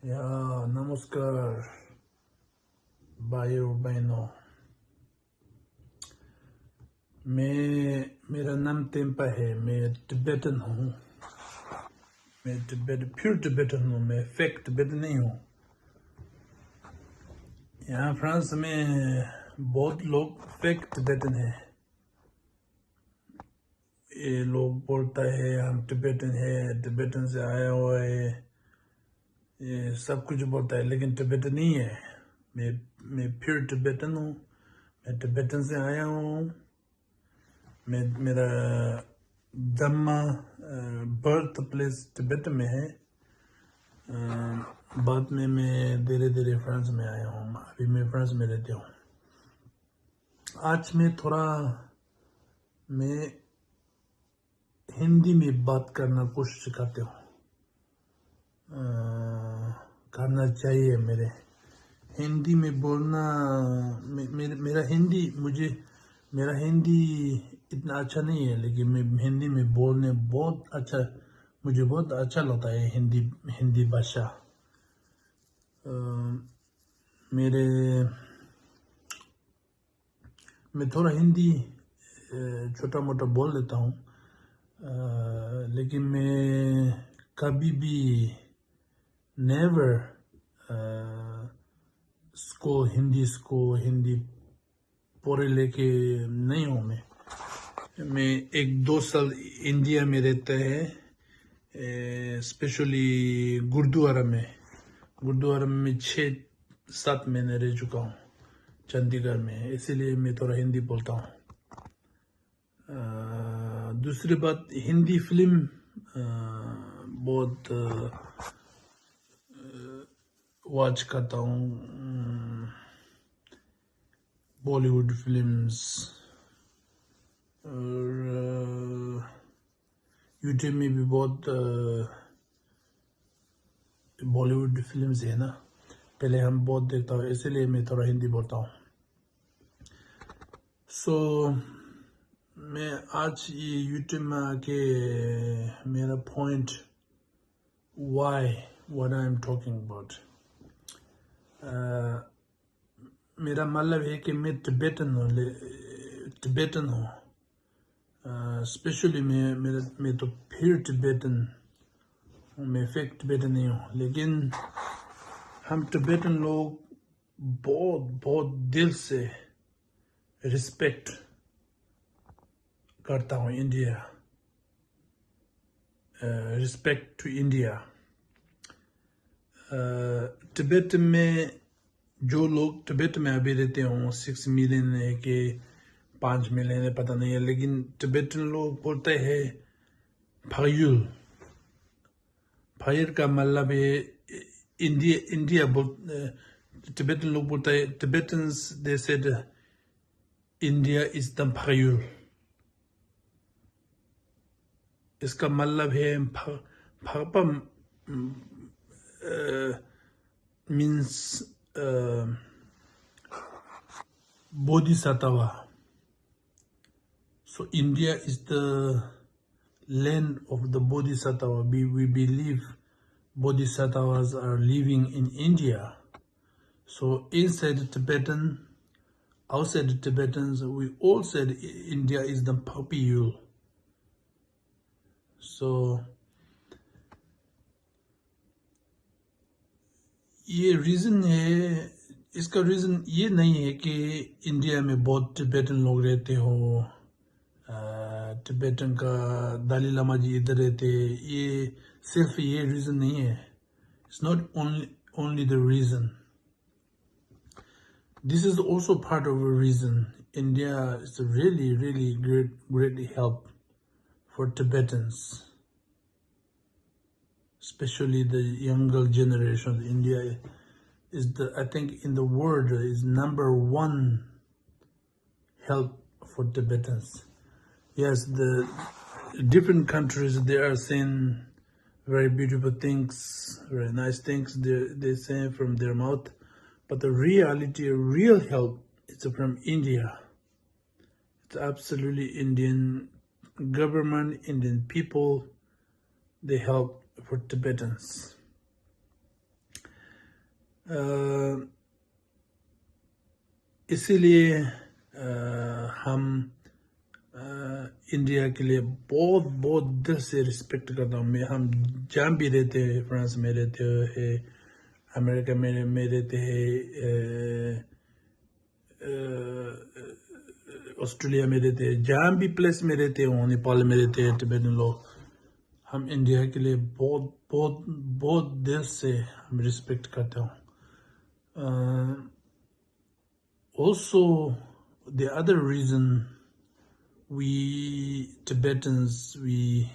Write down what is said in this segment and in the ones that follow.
या नमस्कार भाइयों बहनों। मेरा नाम टेम्पा है। मैं तिब्बतन हूँ। मैं प्योर तिब्बतन हूँ। मैं फेक तिब्बतन नहीं हूँ। यहाँ फ्रांस में बहुत लोग फेक तिब्बतन है। ये लोग बोलता है हम तिब्बतन है, तिब्बतन से आया हुआ है, ये सब कुछ बोलता है, लेकिन तिब्बतन नहीं है। मैं प्योर तिब्बतन हूँ। मैं तिब्बतन से आया हूँ। मेरा जन्म बर्थ प्लेस तिब्बत में है। बाद में मैं धीरे धीरे फ्रांस में आया हूँ। अभी मैं फ्रांस में रहती हूँ। आज मैं हिंदी में बात करना कोशिश करती हूँ। करना चाहिए। मेरे हिंदी में बोलना मेरा हिंदी इतना अच्छा नहीं है, लेकिन मैं हिंदी में बोलने मुझे बहुत अच्छा लगता है हिंदी भाषा। मैं थोड़ा हिंदी छोटा मोटा बोल लेता हूँ, लेकिन मैं कभी भी नेवर हिंदी पढ़े लेके नहीं हूँ। मैं 1-2 साल इंडिया में रहता है, स्पेशली गुरुद्वारा में 6-7 महीने रह चुका हूँ चंडीगढ़ में, इसीलिए मैं थोड़ा हिंदी बोलता हूँ। दूसरी बात, हिंदी फिल्म बहुत वॉच करता हूँ। बॉलीवुड फिल्म्स और यूट्यूब में भी बहुत बॉलीवुड फिल्म्स है ना, पहले हम बहुत देखता हूँ, इसीलिए मैं थोड़ा हिंदी बोलता हूँ। मैं आज ये यूट्यूब में आके मेरा point what I am talking about, मेरा मतलब है कि मैं तिब्बतन हूँ। स्पेशली मैं तो फिर तिब्बतन हूँ। मैं फेक तिब्बतन नहीं हूँ, लेकिन हम तिब्बतन लोग बहुत दिल से रिस्पेक्ट करता हूँ India. Respect to India. Tibet में जो लोग तिब्बत में अभी रहते हों, 6 मिलियन है कि 5 मिलियन है, पता नहीं है, लेकिन तिब्बतन लोग बोलते हैं फायुल। फायर का मतलब है इंडिया तिब्बतन लोग बोलते हैं, Tibetans they said India is the फायुल। इसका मतलब है फापा means bodhisattva. So India is the land of the bodhisattva. We believe bodhisattvas are living in India. So inside the Tibetan, outside the Tibetans, we all said India is the Papiyul. So ये reason है। इसका reason ये नहीं है कि India में बहुत Tibetan लोग रहते हो, टिबेटन का दलाई लामा जी इधर रहते, ये सिर्फ ये रीज़न नहीं है। It's not only the reason. This is also part of a reason. India is a really great help for Tibetans, especially the younger generation. India is I think in the world is #1 help for Tibetans. Yes, the different countries, they are saying very beautiful things, very nice things they say from their mouth, but the reality, real help is from India. It's absolutely Indian government, Indian people, they help for Tibetans. अ, इसीलिए हम India के लिए बहुत बहुत दिल से respect करता हूँ मैं। हम जहाँ भी रहते हैं, फ्रांस में रहते हैं, अमेरिका में रहते हैं, ऑस्ट्रेलिया में रहते हैं, जहाँ भी प्लेस में रहते हो, नेपाल में रहते हैं टिबेटन लोग, हम इंडिया के लिए बहुत बहुत बहुत दिल से हम रिस्पेक्ट करते हो। Also, the other reason we Tibetans, we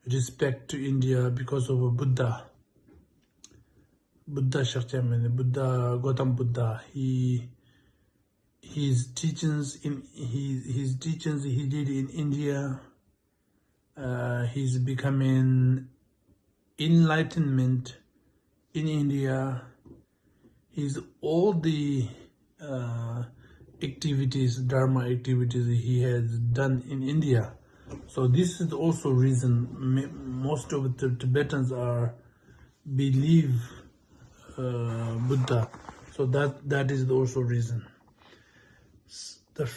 respect to India because of Buddha Shakyamuni, Buddha, Gautam Buddha. His teachings he did in India. He's becoming enlightenment in India. He's all the activities, Dharma activities he has done in India. So this is also reason most of the Tibetans believe Buddha. So that is also reason. The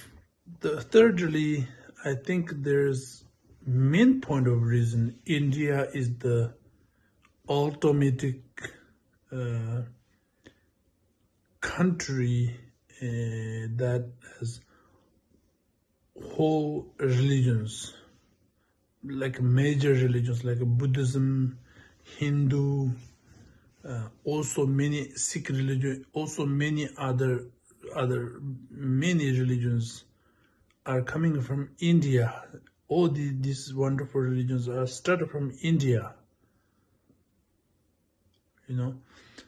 thirdly, I think there's main point of reason. India is the ultimate country that has whole religions, like major religions like Buddhism, Hindu, also many Sikh religion, also many other many religions are coming from India. All these wonderful religions are started from India, you know.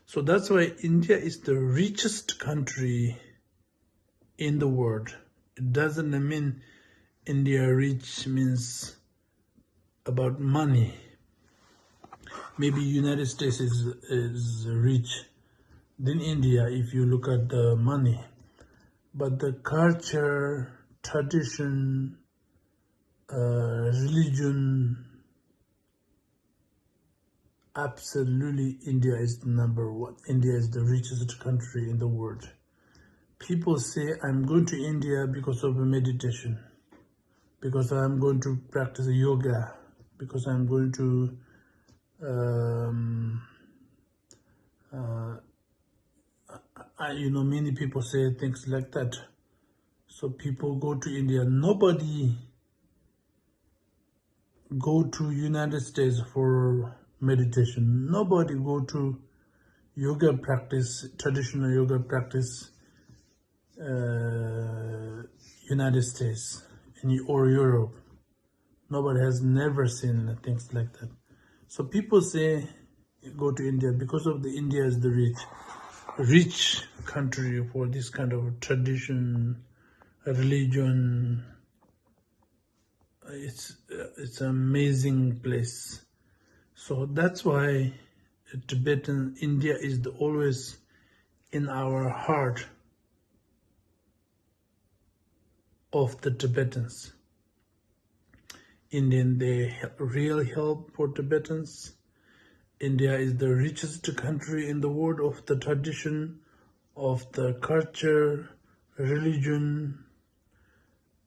So that's why India is the richest country in the world. It doesn't mean India rich means about money. Maybe United States is rich than India if you look at the money. But the culture, tradition, religion, absolutely India is the number one. India is the richest country in the world. People say, I'm going to India because of meditation, because I'm going to practice yoga, because I'm going to many people say things like that. So people go to India. Nobody go to United States for meditation. Nobody go to yoga practice, traditional yoga practice, United States or Europe. Nobody has never seen things like that. So people say go to India because of the India is the rich country for this kind of tradition, religion. It's an amazing place. So that's why Tibetan India is always in our heart of the Tibetans. Indian, they real help for Tibetans. India is the richest country in the world of the tradition, of the culture, religion,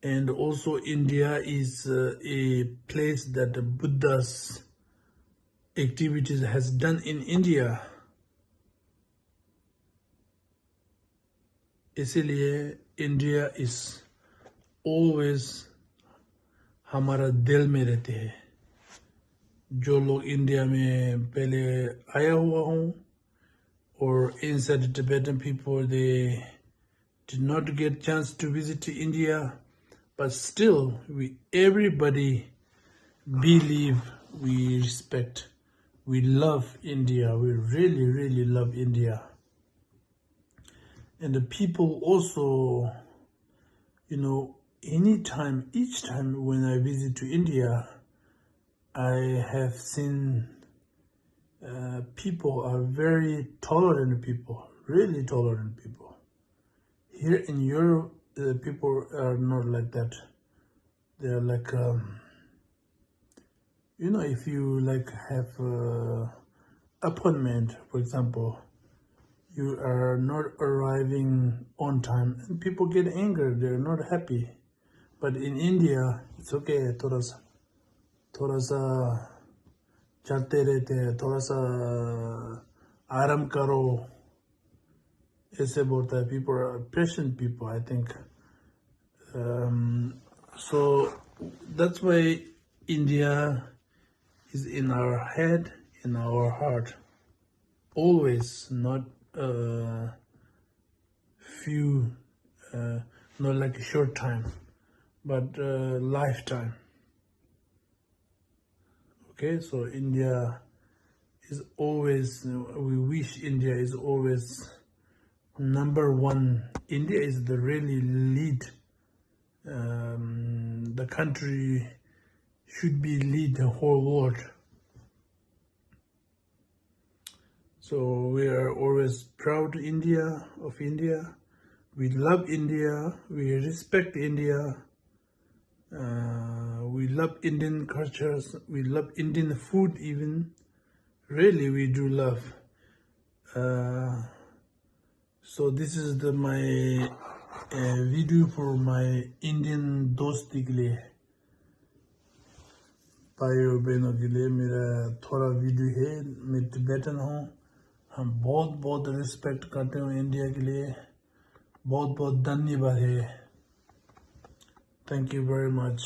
and also India is a place that the Buddha's activities has done in India. इसीलिए India is always हमारा दिल में रहते हैं. जो लोग India में पहले आया हुआ हूँ, or inside the Tibetan people, they did not get chance to visit India, but still everybody believe, we respect, we love India. We really, really love India. And the people also, each time when I visit to India, I have seen people are very tolerant people, really tolerant people. Here in Europe, people are not like that. They're like, if you like have appointment, for example, you are not arriving on time, and people get angry, they're not happy. But in India, it's okay, थोड़ा सा चलते रहते हैं, थोड़ा सा आराम करो, ऐसे बोलता है. People are patient people, I think. So that's why India is in our head, in our heart, always, not few, not like a short time, but lifetime. Okay, so India is always, we wish India is always number one. India is the really lead. The country should be lead the whole world. So we are always proud of India. We love India. We respect India. We love Indian cultures. We love Indian food even. Really, we do love. So this is my video for my Indian दोस्ती के लिए, भाइयों बहनों के लिए. मेरा थोड़ा video है, मैं टिबेटन हूँ. हम बहुत बहुत रिस्पेक्ट करते हैं इंडिया के लिए. बहुत बहुत धन्यवाद है. Thank you very much.